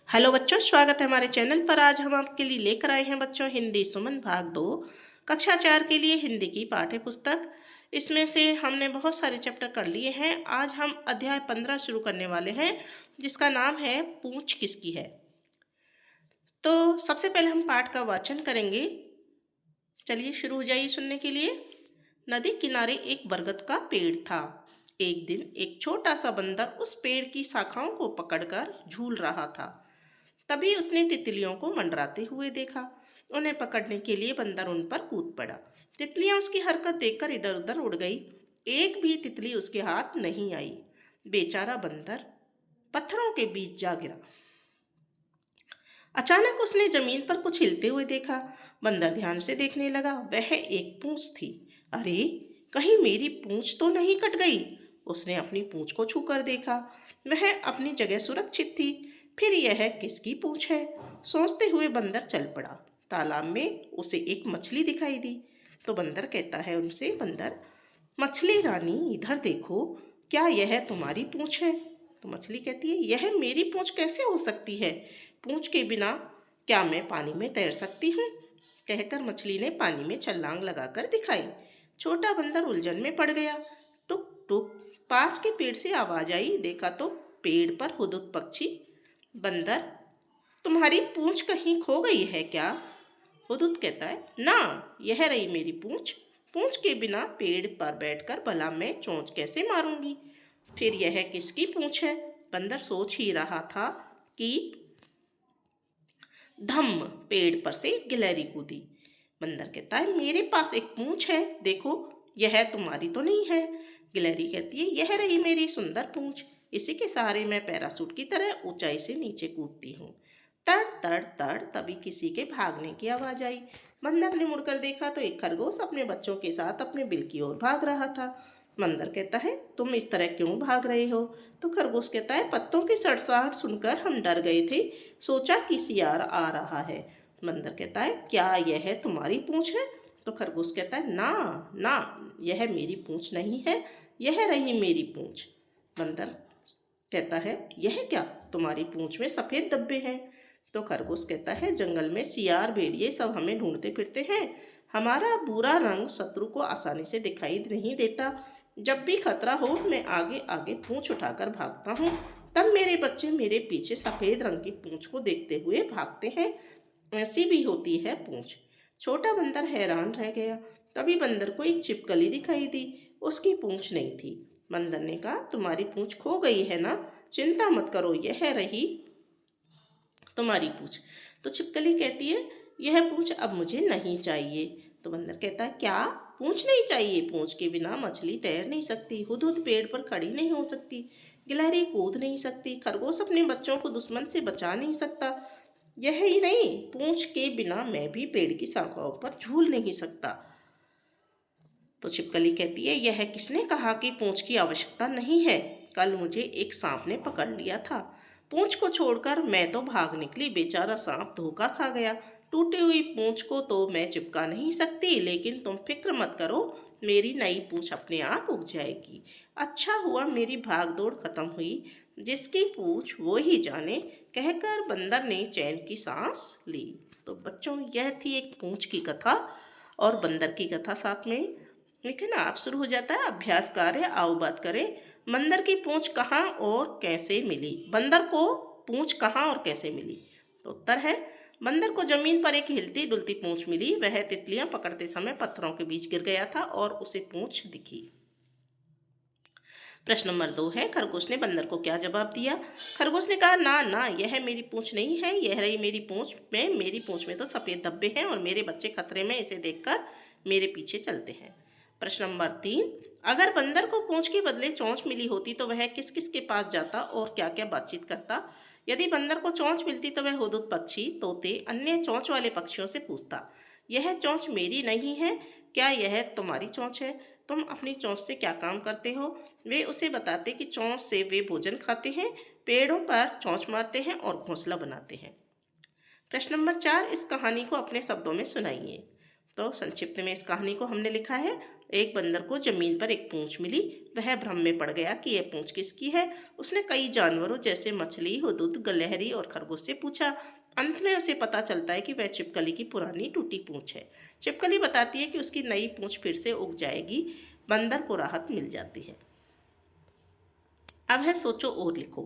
Hello बच्चों, स्वागत है हमारे चैनल पर। आज हम आपके लिए लेकर आए हैं बच्चों हिंदी सुमन भाग 2 कक्षा 4 के लिए हिंदी की पाठ्य पुस्तक। इसमें से हमने बहुत सारे चैप्टर कर लिए हैं। आज हम अध्याय 15 शुरू करने वाले हैं, जिसका नाम है पूंछ किसकी है। तो सबसे पहले हम पाठ का वाचन करेंगे। चलिए शुरू हो जाइए सुनने के लिए। नदी किनारे एक बरगद का पेड़ था। एक दिन एक छोटा सा बंदर उस पेड़ की शाखाओं को पकड़कर झूल रहा था। तभी उसने तितलियों को मंडराते हुए देखा। उन्हें पकड़ने के लिए बंदर उन पर कूद पड़ा। तितलियां उसकी हरकत देखकर इधर उधर उड़ गई। एक भी तितली उसके हाथ नहीं आई। बेचारा बंदर पत्थरों के बीच जा गिरा। अचानक उसने जमीन पर कुछ हिलते हुए देखा। बंदर ध्यान से देखने लगा। वह एक पूंछ थी। अरे, कहीं मेरी पूंछ तो नहीं कट गई। उसने अपनी पूंछ को छूकर देखा। वह अपनी जगह सुरक्षित थी। फिर यह किसकी पूंछ है? सोचते हुए बंदर चल पड़ा। तालाब में उसे एक मछली दिखाई दी। तो बंदर कहता है उनसे, बंदर, मछली रानी इधर देखो, क्या यह तुम्हारी पूंछ है? तो मछली कहती है, यह मेरी पूंछ कैसे हो सकती है? पूंछ के बिना क्या मैं पानी में तैर सकती हूँ? कहकर मछली ने पानी में छलांग लगाकर दिखाई। छोटा बंदर उलझन में पड़ गया। टुक टुक, पास के पेड़ से आवाज आई। देखा तो पेड़ पर हुदहुद पक्षी। बंदर, तुम्हारी पूंछ कहीं खो गई है क्या? हुदहुद कहता है, ना, यह रही मेरी पूंछ। पूंछ के बिना पेड़ पर बैठकर भला मैं चोंच कैसे मारूंगी? फिर यह किसकी पूंछ है? बंदर सोच ही रहा था कि धम्म, पेड़ पर से गिलहरी कूदी। बंदर कहता है, मेरे पास एक पूंछ है, देखो, यह तुम्हारी तो नहीं है। गिलहरी कहती है, यह रही मेरी सुंदर पूंछ। इसी के सहारे मैं पैरासूट की तरह ऊंचाई से नीचे कूदती हूँ। तड़ तड़ तड़, तभी किसी के भागने की आवाज आई। बंदर ने मुड़कर देखा तो एक खरगोश अपने बच्चों के साथ अपने बिल की ओर भाग रहा था। बंदर कहता है, तुम इस तरह क्यों भाग रहे हो? तो खरगोश कहता है, पत्तों की सड़सड़ाहट सुनकर हम डर गए थे, सोचा कि सियार आ रहा है। बंदर कहता है, क्या यह तुम्हारी पूंछ है? तो खरगोश कहता है, ना ना, यह मेरी पूंछ नहीं है, यह रही मेरी पूंछ। बंदर कहता है, यह क्या, तुम्हारी पूंछ में सफ़ेद धब्बे हैं? तो खरगोश कहता है, जंगल में सियार भेड़िए सब हमें ढूंढते फिरते हैं। हमारा बुरा रंग शत्रु को आसानी से दिखाई नहीं देता। जब भी खतरा हो मैं आगे आगे पूंछ उठाकर भागता हूँ। तब मेरे बच्चे मेरे पीछे सफ़ेद रंग की पूंछ को देखते हुए भागते हैं। ऐसी भी होती है पूंछ। छोटा बंदर हैरान रह गया। तभी बंदर को एक छिपकली दिखाई दी। उसकी पूंछ नहीं थी। बंदर ने कहा, तुम्हारी पूंछ खो गई है ना? चिंता मत करो, यह रही तुम्हारी पूंछ। तो छिपकली कहती है, यह पूंछ अब मुझे नहीं चाहिए। तो बंदर कहता है, क्या पूंछ नहीं चाहिए? पूंछ के बिना मछली तैर नहीं सकती, हुदहुद पेड़ पर खड़ी नहीं हो सकती, गिलहरी कूद नहीं सकती, खरगोश अपने बच्चों को दुश्मन से बचा नहीं सकता। यह ही नहीं, पूंछ के बिना मैं भी पेड़ की शाखाओं पर झूल नहीं सकता। तो छिपकली कहती है, यह किसने कहा कि पूंछ की आवश्यकता नहीं है? कल मुझे एक सांप ने पकड़ लिया था। पूंछ को छोड़कर मैं तो भाग निकली, बेचारा सांप धोखा खा गया। टूटी हुई पूंछ को तो मैं चिपका नहीं सकती, लेकिन तुम फिक्र मत करो, मेरी नई पूंछ अपने आप उग जाएगी। अच्छा हुआ मेरी भाग दौड़ खत्म हुई, जिसकी पूंछ वो ही जाने। कहकर बंदर ने चैन की सांस ली। तो बच्चों, यह थी एक पूंछ की कथा और बंदर की कथा साथ में। लेकिन आप शुरू हो जाता है अभ्यास कार्य। आओ बात करें, बंदर की पूंछ कहाँ और कैसे मिली? बंदर को पूंछ कहाँ और कैसे मिली? तो उत्तर है, बंदर को जमीन पर एक हिलती डुलती पूंछ मिली। वह तितलियां पकड़ते समय पत्थरों के बीच गिर गया था और उसे पूंछ दिखी। प्रश्न नंबर 2 है, खरगोश ने बंदर को क्या जवाब दिया? खरगोश ने कहा, ना ना, यह मेरी पूंछ नहीं है, यह रही मेरी पूंछ में तो सफ़ेद धब्बे हैं और मेरे बच्चे खतरे में इसे देखकर मेरे पीछे चलते हैं। प्रश्न नंबर 3, अगर बंदर को पूंछ के बदले चोंच मिली होती तो वह किस किस के पास जाता और क्या क्या बातचीत करता? यदि बंदर को चोंच मिलती तो वह हुदहुद पक्षी, तोते, अन्य चोंच वाले पक्षियों से पूछता, यह चोंच मेरी नहीं है, क्या यह तुम्हारी चोंच है? तुम अपनी चोंच से क्या काम करते हो? वे उसे बताते कि चोंच से वे भोजन खाते हैं, पेड़ों पर चोंच मारते हैं और घोंसला बनाते हैं। प्रश्न नंबर 4, इस कहानी को अपने शब्दों में सुनाइए। तो संक्षिप्त में इस कहानी को हमने लिखा है। एक बंदर को जमीन पर एक पूंछ मिली। वह भ्रम में पड़ गया कि यह पूंछ किसकी है। उसने कई जानवरों जैसे मछली, हुदहुद, गिलहरी और खरगोश से पूछा। अंत में उसे पता चलता है कि वह छिपकली की पुरानी टूटी पूंछ है। छिपकली बताती है कि उसकी नई पूंछ फिर से उग जाएगी। बंदर को राहत मिल जाती है। अब है सोचो और लिखो।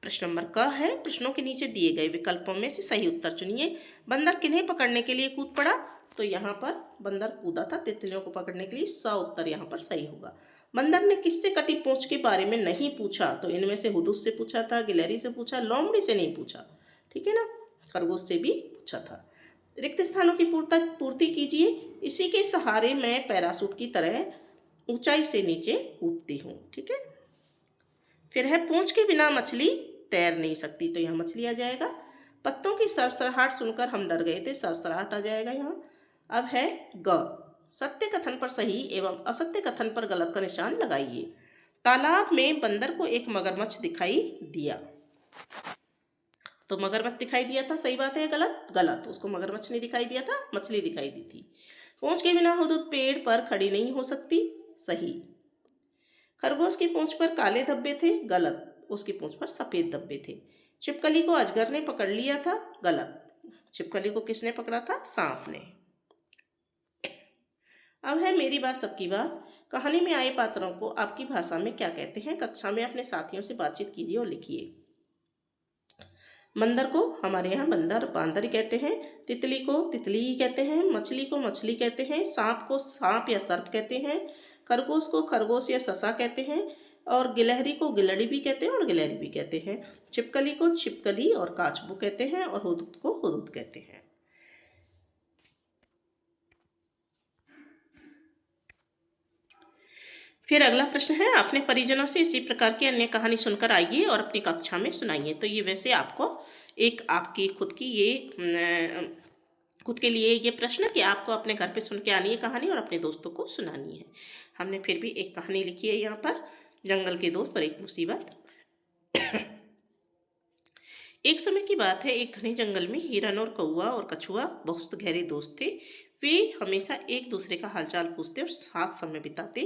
प्रश्न नंबर क है, प्रश्नों के नीचे दिए गए विकल्पों में से सही उत्तर चुनिए। बंदर किन्हें पकड़ने के लिए कूद पड़ा? तो यहाँ पर बंदर कूदा था तितलियों को पकड़ने के लिए। स उत्तर यहाँ पर सही होगा। बंदर ने किससे कटी पूंछ के बारे में नहीं पूछा? तो इनमें से हुदहुद से पूछा था, गिलहरी से पूछा, लोमड़ी से नहीं पूछा। ठीक है ना, खरगोश से भी पूछा था। रिक्त स्थानों की पूर्ति कीजिए। इसी के सहारे मैं पैरासूट की तरह ऊंचाई से नीचे कूदती हूँ। ठीक है। फिर है, पूंछ के बिना मछली तैर नहीं सकती। तो यहाँ मछली आ जाएगा। पत्तों की सरसराहट सुनकर हम डर गए थे। सरसराहट आ जाएगा यहाँ। अब है ग, सत्य कथन पर सही एवं असत्य कथन पर गलत का निशान लगाइए। तालाब में बंदर को एक मगरमच्छ दिखाई दिया। तो मगरमच्छ दिखाई दिया था, सही बात है। गलत? गलत। उसको मगरमच्छ नहीं दिखाई दिया था, मछली दिखाई दी थी। पूंछ के बिना हुदहुद पेड़ पर खड़ी नहीं हो सकती। सही। खरगोश की पूंछ पर काले धब्बे थे। गलत। उसकी पूंछ पर सफेद धब्बे थे। छिपकली को अजगर ने पकड़ लिया था। गलत। छिपकली को किसने पकड़ा था? सांप ने। अब है मेरी बात सबकी बात। कहानी में आए पात्रों को आपकी भाषा में क्या कहते हैं? कक्षा में अपने साथियों से बातचीत कीजिए और लिखिए। बंदर को हमारे यहाँ बंदर बांदर कहते हैं। तितली को तितली ही कहते हैं। मछली को मछली कहते हैं। सांप को सांप या सर्प कहते हैं। खरगोश को खरगोश या ससा कहते हैं। और गिलहरी को गिलहरी भी कहते हैं और गिलहरी भी कहते हैं। छिपकली को छिपकली और काचबो कहते हैं और हुदहुद को हुदहुद कहते हैं। फिर अगला प्रश्न है, अपने परिजनों से इसी प्रकार की अन्य कहानी सुनकर आइए और अपनी कक्षा में सुनाइए। तो ये वैसे आपको एक आपकी खुद के लिए ये प्रश्न कि आपको अपने घर पे सुन के आनी है कहानी और अपने दोस्तों को सुनानी है। हमने फिर भी एक कहानी लिखी है यहाँ पर, जंगल के दोस्त और एक मुसीबत। एक समय की बात है, एक घने जंगल में हिरन और कौआ और कछुआ बहुत गहरे दोस्त थे। वे हमेशा एक दूसरे का हालचाल पूछते और साथ समय बिताते।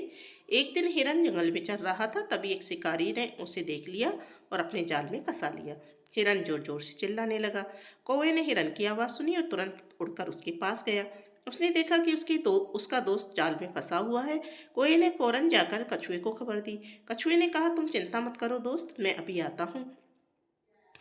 एक दिन हिरन जंगल में चल रहा था, तभी एक शिकारी ने उसे देख लिया और अपने जाल में फंसा लिया। हिरन जोर जोर से चिल्लाने लगा। कौवे ने हिरन की आवाज़ सुनी और तुरंत उड़कर उसके पास गया। उसने देखा कि उसका दोस्त जाल में फंसा हुआ है। कौवे ने फौरन जाकर कछुए को खबर दी। कछुए ने कहा, तुम चिंता मत करो दोस्त, मैं अभी आता हूँ।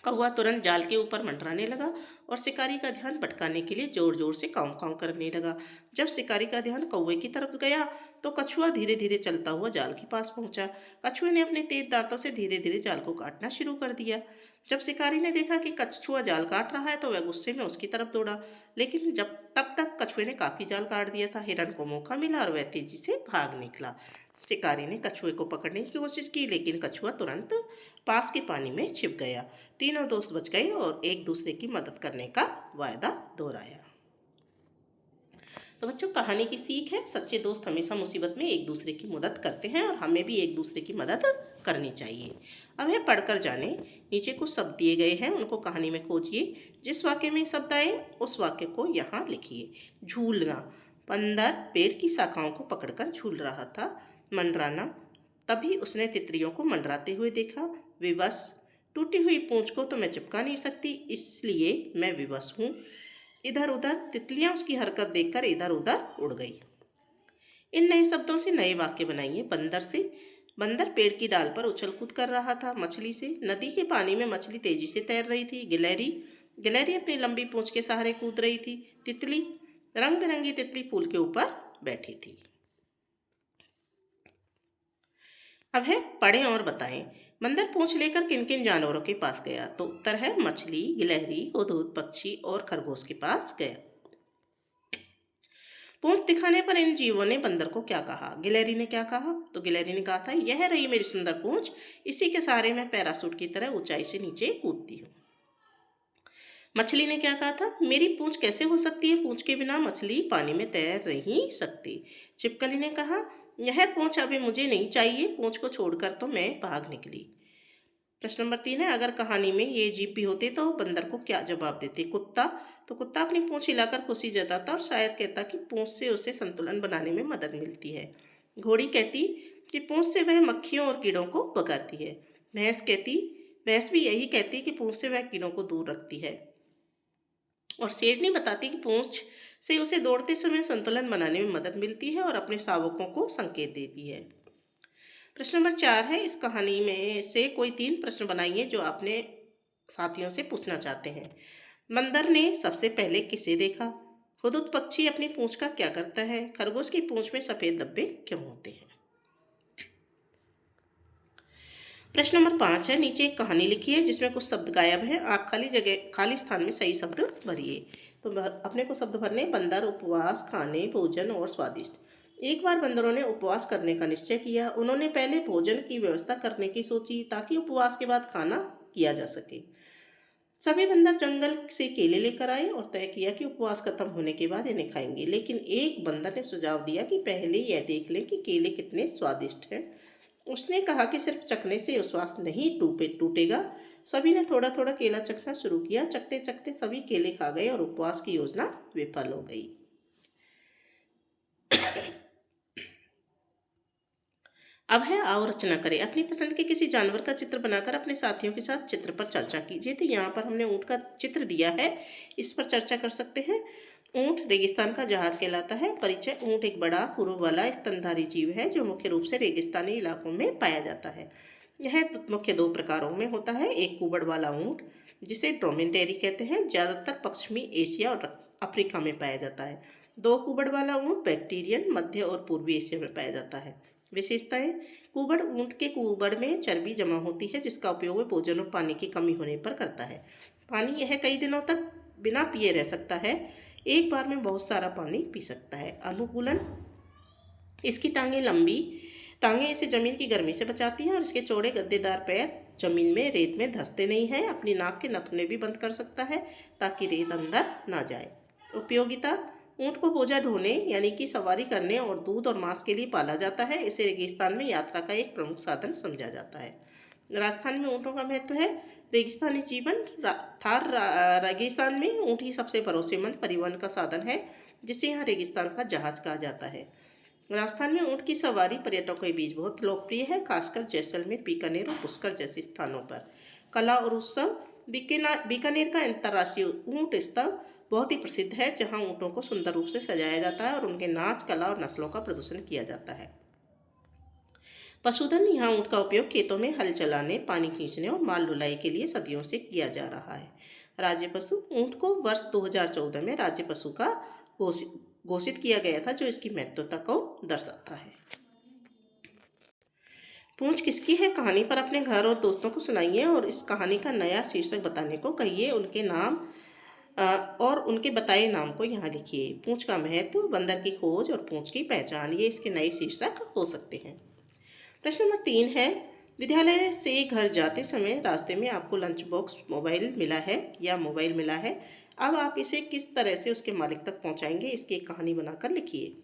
कौवा तुरंत जाल के ऊपर मंडराने लगा और शिकारी का ध्यान भटकाने के लिए जोर जोर से काँव काँव करने लगा। जब शिकारी का ध्यान कौवे की तरफ गया तो कछुआ धीरे धीरे चलता हुआ जाल के पास पहुंचा। कछुए ने अपने तेज दांतों से धीरे धीरे जाल को काटना शुरू कर दिया। जब शिकारी ने देखा कि कछुआ जाल काट रहा है तो वह गुस्से में उसकी तरफ दौड़ा, लेकिन तब तक कछुए ने काफी जाल काट दिया था। हिरन को मौका मिला और वह तेजी से भाग निकला। शिकारी ने कछुए को पकड़ने की कोशिश की, लेकिन कछुआ तुरंत पास के पानी में छिप गया। तीनों दोस्त बच गए और एक दूसरे की मदद करने का वायदा दोहराया। तो बच्चों, कहानी की सीख है, सच्चे दोस्त हमेशा मुसीबत में एक दूसरे की मदद करते हैं और हमें भी एक दूसरे की मदद करनी चाहिए। अब है पढ़कर जाने। नीचे कुछ शब्द दिए गए हैं, उनको कहानी में खोजिए। जिस वाक्य में शब्द आए उस वाक्य को यहाँ लिखिए। झूलना, बंदर पेड़ की शाखाओं को पकड़कर झूल रहा था। मंडराना, तभी उसने तितलियों को मंडराते हुए देखा। विवश, टूटी हुई पूंछ को तो मैं चिपका नहीं सकती, इसलिए मैं विवश हूँ। इधर उधर, तितलियां उसकी हरकत देखकर इधर उधर उड़ गई। इन नए शब्दों से नए वाक्य बनाइए। बंदर से, बंदर पेड़ की डाल पर उछल कूद कर रहा था। मछली से, नदी के पानी में मछली तेजी से तैर रही थी। गिलहरी, गिलहरी अपनी लंबी पूंछ के सहारे कूद रही थी। तितली, रंग बिरंगी तितली फूल के ऊपर बैठी थी। अब है पढ़ें और बताएं। बंदर पूंछ लेकर किन किन जानवरों के पास गया? तो उत्तर है मछली, गिलहरी, हुदहुद पक्षी और खरगोश के पास गया। पूंछ दिखाने पर इन जीवों ने बंदर को क्या कहा? गिलहरी ने क्या कहा? तो गिलहरी ने कहा था, यह रही मेरी सुंदर पूंछ, इसी के सहारे मैं पैरासूट की तरह ऊंचाई से नीचे कूदती हूँ। मछली ने क्या कहा था? मेरी पूंछ कैसे हो सकती है, पूंछ के बिना मछली पानी में तैर नहीं सकती। छिपकली ने कहा, यह पूंछ अभी मुझे नहीं चाहिए, पूंछ को छोड़कर तो मैं भाग निकली। प्रश्न नंबर 3 है, अगर कहानी में ये जीव भी होते तो बंदर को क्या जवाब देते? कुत्ता। तो कुत्ता अपनी पूंछ हिलाकर खुशी जताता और शायद कहता कि पूंछ से उसे संतुलन बनाने में मदद मिलती है। घोड़ी कहती कि पूंछ से वह मक्खियों और कीड़ों को भगाती है। भैंस भी यही कहती कि पूंछ से वह कीड़ों को दूर रखती है। और शेरनी बताती कि पूंछ से उसे दौड़ते समय संतुलन बनाने में मदद मिलती है और अपने शावकों को संकेत देती है। प्रश्न नंबर 4 है, इस कहानी में से कोई 3 प्रश्न बनाइए जो आपने साथियों से पूछना चाहते हैं। बंदर ने सबसे पहले किसे देखा? हुदहुद पक्षी अपनी पूंछ का क्या करता है? खरगोश की पूंछ में सफेद धब्बे क्यों होते हैं? प्रश्न नंबर 5 है, नीचे एक कहानी लिखी है जिसमें कुछ शब्द गायब है, आप खाली स्थान में सही शब्द भरिए। तो अपने को शब्द भरने, बंदर, उपवास, खाने, भोजन और स्वादिष्ट। एक बार बंदरों ने उपवास करने का निश्चय किया। उन्होंने पहले भोजन की व्यवस्था करने की सोची ताकि उपवास के बाद खाना किया जा सके। सभी बंदर जंगल से केले लेकर आए और तय किया कि उपवास खत्म होने के बाद इन्हें खाएंगे। लेकिन एक बंदर ने सुझाव दिया कि पहले यह देख लें कि केले कितने स्वादिष्ट हैं। उसने कहा कि सिर्फ चखने से विश्वास नहीं टूटेगा। सभी ने थोड़ा थोड़ा केला चखना शुरू किया। चखते चखते सभी केले खा गए और उपवास की योजना विफल हो गई। अब है, आओ रचना करें। अपनी पसंद के किसी जानवर का चित्र बनाकर अपने साथियों के साथ चित्र पर चर्चा कीजिए। तो यहाँ पर हमने ऊँट का चित्र दिया है, इस पर चर्चा कर सकते हैं। ऊँट रेगिस्तान का जहाज कहलाता है। परिचय, ऊँट एक बड़ा खुरों वाला स्तनधारी जीव है जो मुख्य रूप से रेगिस्तानी इलाकों में पाया जाता है। यह मुख्य 2 प्रकारों में होता है। एक कुबड़ वाला ऊँट जिसे ड्रोमेडेरी कहते हैं, ज़्यादातर पश्चिमी एशिया और अफ्रीका में पाया जाता है। 2 कुबड़ वाला ऊँट बैक्टीरियन, मध्य और पूर्वी एशिया में पाया जाता है। विशेषताएं, कुबड़ ऊँट के कुबड़ में चर्बी जमा होती है जिसका उपयोग वह भोजन और पानी की कमी होने पर करता है। पानी यह कई दिनों तक बिना पिए रह सकता है, एक बार में बहुत सारा पानी पी सकता है। अनुकूलन, इसकी टांगें इसे जमीन की गर्मी से बचाती हैं और इसके चौड़े गद्देदार पैर जमीन में रेत में धंसते नहीं हैं। अपनी नाक के नथुने भी बंद कर सकता है ताकि रेत अंदर ना जाए। उपयोगिता, ऊँट को बोझा ढोने यानी कि सवारी करने और दूध और मांस के लिए पाला जाता है। इसे रेगिस्तान में यात्रा का एक प्रमुख साधन समझा जाता है। राजस्थान में ऊँटों का महत्व है। रेगिस्तानी जीवन, थार रेगिस्तान में ऊँट ही सबसे भरोसेमंद परिवहन का साधन है जिसे यहाँ रेगिस्तान का जहाज कहा जाता है। राजस्थान में ऊँट की सवारी पर्यटकों के बीच बहुत लोकप्रिय है, खासकर जैसलमेर, बीकानेर और पुष्कर जैसे स्थानों पर। कला और उत्सव, बीकानेर का अंतर्राष्ट्रीय ऊँट उत्सव बहुत ही प्रसिद्ध है जहाँ ऊँटों को सुंदर रूप से सजाया जाता है और उनके नाच, कला और नस्लों का प्रदर्शन किया जाता है। पशुधन, यहाँ ऊँट का उपयोग खेतों में हल चलाने, पानी खींचने और माल ढुलाई के लिए सदियों से किया जा रहा है। राज्य पशु, ऊँट को वर्ष 2014 में राज्य पशु का घोषित किया गया था जो इसकी महत्वता को दर्शाता है। पूंछ किसकी है? कहानी पर अपने घर और दोस्तों को सुनाइए और इस कहानी का नया शीर्षक बताने को कहिए। उनके नाम और उनके बताए नाम को यहाँ लिखिए। पूंछ का महत्व, बंदर की खोज और पूंछ की पहचान, ये इसके नए शीर्षक हो सकते हैं। प्रश्न नंबर 3 है, विद्यालय से घर जाते समय रास्ते में आपको लंच बॉक्स मोबाइल मिला है। अब आप इसे किस तरह से उसके मालिक तक पहुंचाएंगे, इसकी एक कहानी बनाकर लिखिए।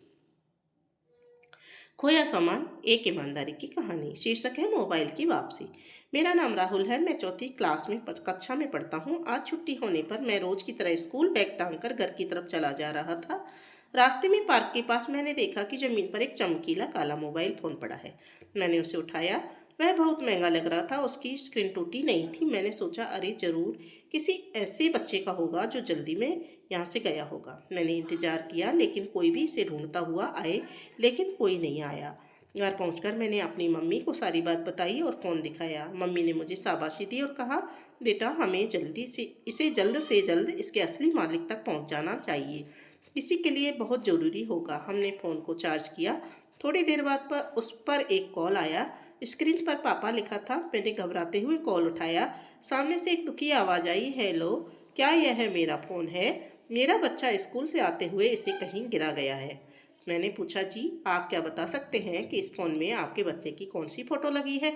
खोया सामान, एक ईमानदारी की कहानी। शीर्षक है मोबाइल की वापसी। मेरा नाम राहुल है, मैं 4th क्लास में कक्षा में पढ़ता हूँ। आज छुट्टी होने पर मैं रोज की तरह स्कूल बैग टांगकर घर की तरफ चला जा रहा था। रास्ते में पार्क के पास मैंने देखा कि जमीन पर एक चमकीला काला मोबाइल फ़ोन पड़ा है। मैंने उसे उठाया। वह बहुत महंगा लग रहा था, उसकी स्क्रीन टूटी नहीं थी। मैंने सोचा, अरे ज़रूर किसी ऐसे बच्चे का होगा जो जल्दी में यहाँ से गया होगा। मैंने इंतज़ार किया लेकिन कोई भी इसे ढूंढता हुआ आए, लेकिन कोई नहीं आया। घर पहुंचकर मैंने अपनी मम्मी को सारी बात बताई और फ़ोन दिखाया। मम्मी ने मुझे शाबाशी दी और कहा, बेटा हमें इसे जल्द से जल्द इसके असली मालिक तक पहुँचाना चाहिए, इसी के लिए बहुत ज़रूरी होगा। हमने फ़ोन को चार्ज किया। थोड़ी देर बाद उस पर एक कॉल आया। स्क्रीन पर पापा लिखा था। मैंने घबराते हुए कॉल उठाया। सामने से एक दुखी आवाज़ आई, हेलो, क्या यह मेरा फ़ोन है? मेरा बच्चा स्कूल से आते हुए इसे कहीं गिरा गया है। मैंने पूछा, जी आप क्या बता सकते हैं कि इस फ़ोन में आपके बच्चे की कौन सी फ़ोटो लगी है?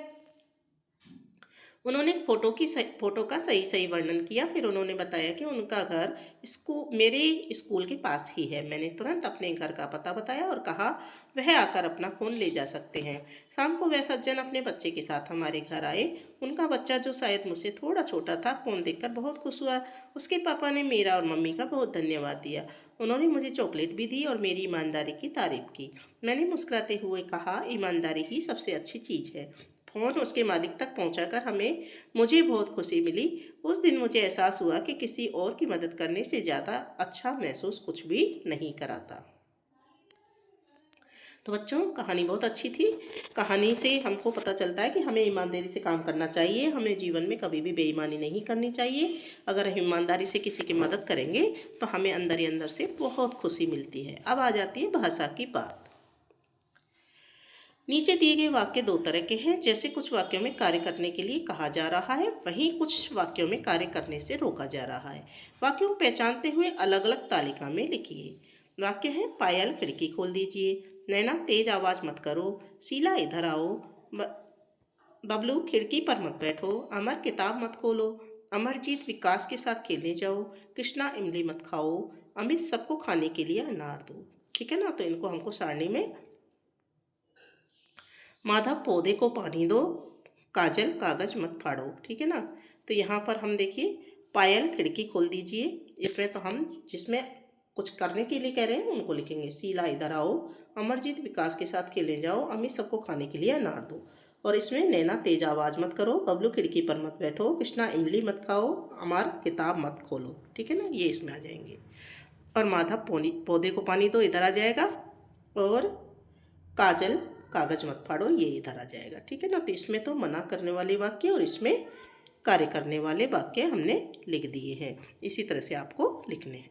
उन्होंने फोटो का सही सही वर्णन किया। फिर उन्होंने बताया कि उनका घर मेरे स्कूल के पास ही है। मैंने तुरंत अपने घर का पता बताया और कहा वह आकर अपना फ़ोन ले जा सकते हैं। शाम को वह सज्जन अपने बच्चे के साथ हमारे घर आए। उनका बच्चा, जो शायद मुझसे थोड़ा छोटा था, फ़ोन देखकर बहुत खुश हुआ। उसके पापा ने मेरा और मम्मी का बहुत धन्यवाद दिया। उन्होंने मुझे चॉकलेट भी दी और मेरी ईमानदारी की तारीफ़ की। मैंने मुस्कुराते हुए कहा, ईमानदारी ही सबसे अच्छी चीज़ है। फ़ोन उसके मालिक तक पहुंचाकर मुझे बहुत खुशी मिली। उस दिन मुझे एहसास हुआ कि किसी और की मदद करने से ज़्यादा अच्छा महसूस कुछ भी नहीं कराता। तो बच्चों, कहानी बहुत अच्छी थी। कहानी से हमको पता चलता है कि हमें ईमानदारी से काम करना चाहिए। हमें जीवन में कभी भी बेईमानी नहीं करनी चाहिए। अगर हम ईमानदारी से किसी की मदद करेंगे तो हमें अंदर ही अंदर से बहुत खुशी मिलती है। अब आ जाती है भाषा की बात। नीचे दिए गए वाक्य दो तरह के हैं। जैसे कुछ वाक्यों में कार्य करने के लिए कहा जा रहा है, वहीं कुछ वाक्यों में कार्य करने से रोका जा रहा है। वाक्यों को पहचानते हुए अलग अलग तालिका में लिखिए। वाक्य है, पायल खिड़की खोल दीजिए, नैना तेज आवाज मत करो, शीला इधर आओ, बबलू खिड़की पर मत बैठो, अमर किताब मत खोलो, अमरजीत विकास के साथ खेलने जाओ, कृष्णा इमली मत खाओ, अमित सबको खाने के लिए अनार दो। ठीक है ना। तो इनको हमको सारणी में, माधव पौधे को पानी दो, काजल कागज मत फाड़ो। ठीक है ना। तो यहाँ पर हम देखिए, पायल खिड़की खोल दीजिए, इसमें तो हम जिसमें कुछ करने के लिए कह रहे हैं उनको लिखेंगे। शीला इधर आओ, अमरजीत विकास के साथ खेलने जाओ, अमित सबको खाने के लिए अनार दो। और इसमें नैना तेज आवाज़ मत करो, बबलू खिड़की पर मत बैठो, कृष्णा इमली मत खाओ, अमर किताब मत खोलो। ठीक है ना, ये इसमें आ जाएंगे। और माधव पौधे को पानी दो, इधर आ जाएगा। और काजल कागज मत फाड़ो, ये इधर आ जाएगा। ठीक है ना। तो इसमें तो मना करने वाले वाक्य और इसमें कार्य करने वाले वाक्य हमने लिख दिए हैं। इसी तरह से आपको लिखने हैं।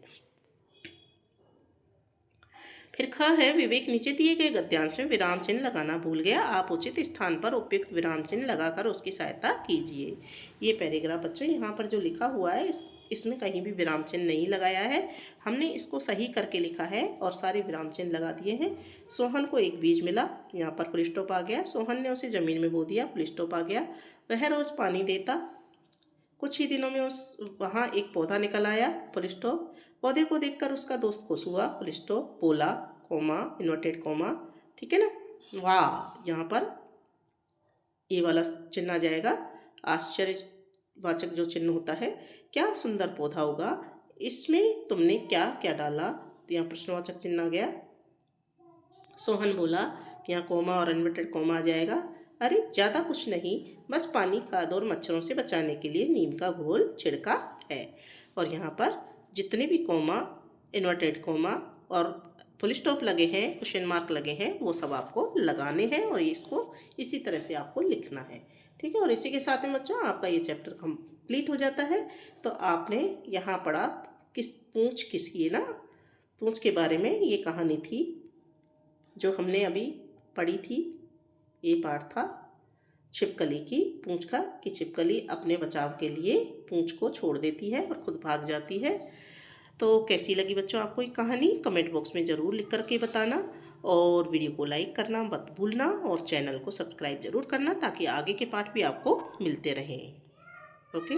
फिर ख है, विवेक नीचे दिए गए गद्यांश में विराम चिन्ह लगाना भूल गया। आप उचित स्थान पर उपयुक्त विराम चिन्ह लगाकर उसकी सहायता कीजिए। ये पैराग्राफ बच्चों यहाँ पर जो लिखा हुआ है, इसमें कहीं भी विराम चिन्ह नहीं लगाया है। हमने इसको सही करके लिखा है और सारे विराम चिन्ह लगा दिए हैं। सोहन को एक बीज मिला, यहाँ पर फुल स्टॉप आ गया। सोहन ने उसे ज़मीन में बो दिया, फुल स्टॉप आ गया। वह रोज़ पानी देता, कुछ ही दिनों में वहाँ एक पौधा निकल आया, फुल स्टॉप। पौधे को देखकर उसका दोस्त खुश हुआ, फुल स्टॉप, बोला, कोमा, इन्वर्टेड कोमा। ठीक है ना। वाह, यहाँ पर ये वाला चिन्ह आ जाएगा, आश्चर्यवाचक जो चिन्ह होता है। क्या सुंदर पौधा होगा, इसमें तुमने क्या क्या डाला, तो यहाँ प्रश्नवाचक चिन्ह आ गया। सोहन बोला कि यहाँ कोमा और इन्वर्टेड कोमा आ जाएगा। अरे ज़्यादा कुछ नहीं, बस पानी, खाद और मच्छरों से बचाने के लिए नीम का घोल छिड़का है। और यहाँ पर जितने भी कोमा, इन्वर्टेड कोमा और फुल स्टॉप लगे हैं, क्वेश्चन मार्क लगे हैं, वो सब आपको लगाने हैं और इसको इसी तरह से आपको लिखना है। ठीक है। और इसी के साथ में बच्चों आपका ये चैप्टर कंप्लीट हो जाता है। तो आपने यहाँ पढ़ा पूंछ किसकी है ना, पूंछ के बारे में ये कहानी थी जो हमने अभी पढ़ी थी। ये पाठ था छिपकली की, पूंछ का, कि छिपकली अपने बचाव के लिए पूंछ को छोड़ देती है और खुद भाग जाती है। तो कैसी लगी बच्चों आपको ये कहानी, कमेंट बॉक्स में ज़रूर लिख करके बताना। और वीडियो को लाइक करना मत भूलना और चैनल को सब्सक्राइब ज़रूर करना ताकि आगे के पाठ भी आपको मिलते रहें। ओके।